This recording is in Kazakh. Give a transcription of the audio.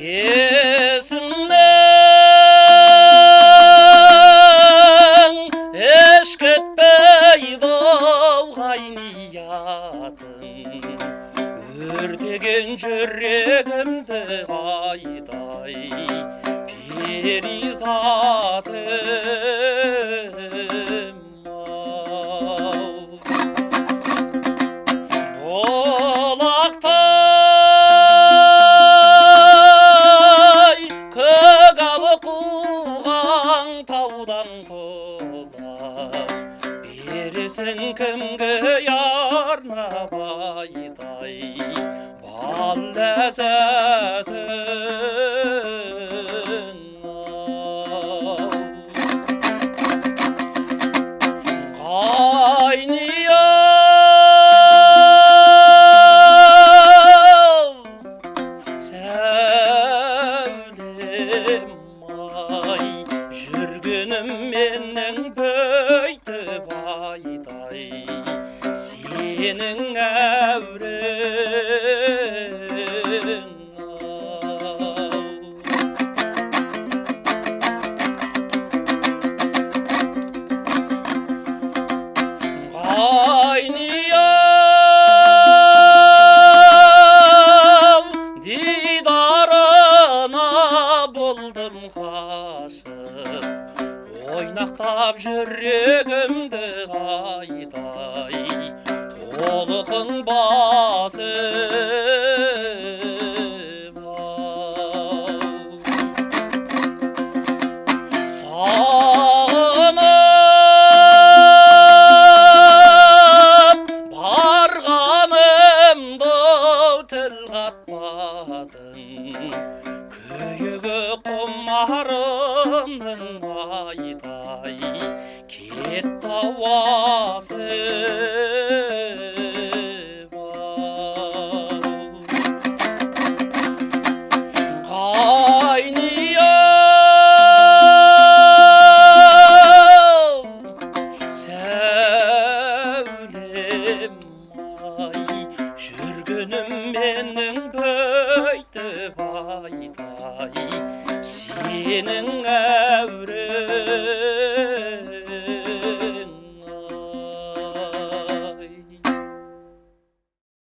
есімнің еш кетпейді ғайниятың өртеген жүрегімді айдай перизатым болақтай көгалы қуған таудан құлап бересің кімге арнап айдай бал ләззатын ғайнияу сәулем ай жүргенім менің бөйтіп айдай сенің әурең ғайнияу дидарына болдым ғашық ойнақтап жүрегімді айдай толқын басып сағынып барғанымды тіл қатпадың күйігі құмарының айдай кетті ауасып ғайнияу сәулем ай жүргенім менің бөйтіп айдай сенің